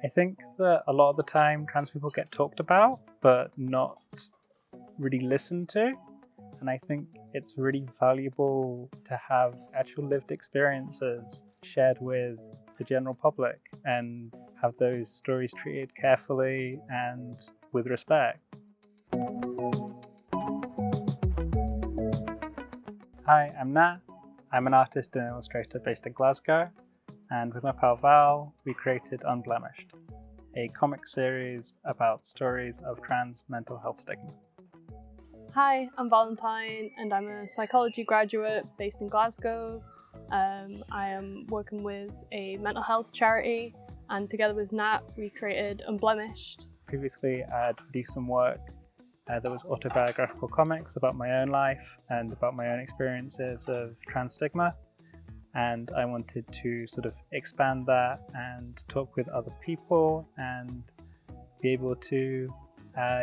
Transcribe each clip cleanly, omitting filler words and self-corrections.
I think that a lot of the time trans people get talked about, but not really listened to. And I think it's really valuable to have actual lived experiences shared with the general public and have those stories treated carefully and with respect. Hi, I'm Nat. I'm an artist and illustrator based in Glasgow, and with my pal Val, we created Unblemished, a comic series about stories of trans mental health stigma. Hi, I'm Valentine and I'm a psychology graduate based in Glasgow. I am working with a mental health charity, and together with Nat, we created Unblemished. Previously, I'd produced some work that was autobiographical comics about my own life and about my own experiences of trans stigma. And I wanted to sort of expand that and talk with other people and be able to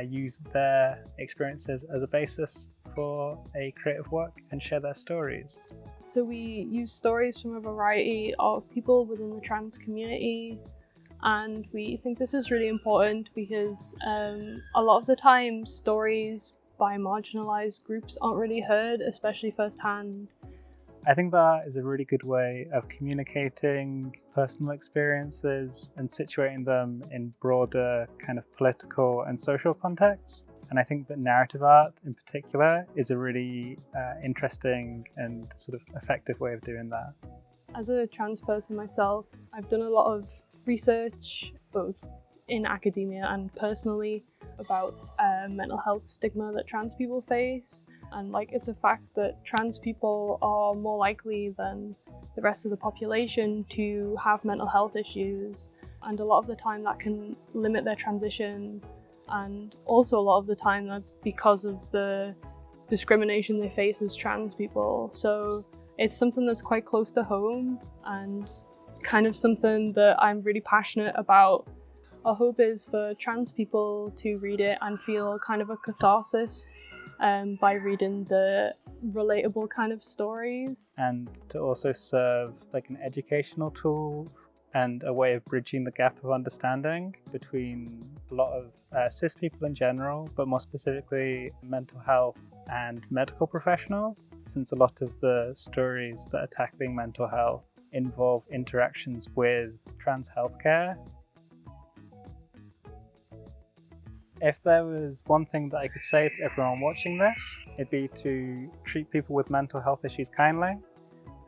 use their experiences as a basis for a creative work and share their stories. So we use stories from a variety of people within the trans community, and we think this is really important because a lot of the time stories by marginalised groups aren't really heard, especially firsthand. I think that is a really good way of communicating personal experiences and situating them in broader kind of political and social contexts. And I think that narrative art in particular is a really interesting and sort of effective way of doing that. As a trans person myself, I've done a lot of research, both in academia and personally, about mental health stigma that trans people face. And it's a fact that trans people are more likely than the rest of the population to have mental health issues. And a lot of the time that can limit their transition. And also a lot of the time that's because of the discrimination they face as trans people. So it's something that's quite close to home and kind of something that I'm really passionate about. Our hope is for trans people to read it and feel kind of a catharsis by reading the relatable kind of stories. And to also serve like an educational tool and a way of bridging the gap of understanding between a lot of cis people in general, but more specifically mental health and medical professionals, since a lot of the stories that are tackling mental health involve interactions with trans healthcare. If there was one thing that I could say to everyone watching this, it'd be to treat people with mental health issues kindly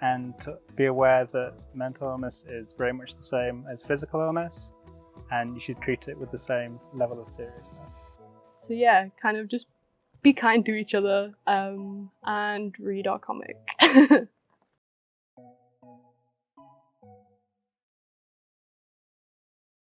and to be aware that mental illness is very much the same as physical illness, and you should treat it with the same level of seriousness. So yeah, kind of just be kind to each other and read our comic.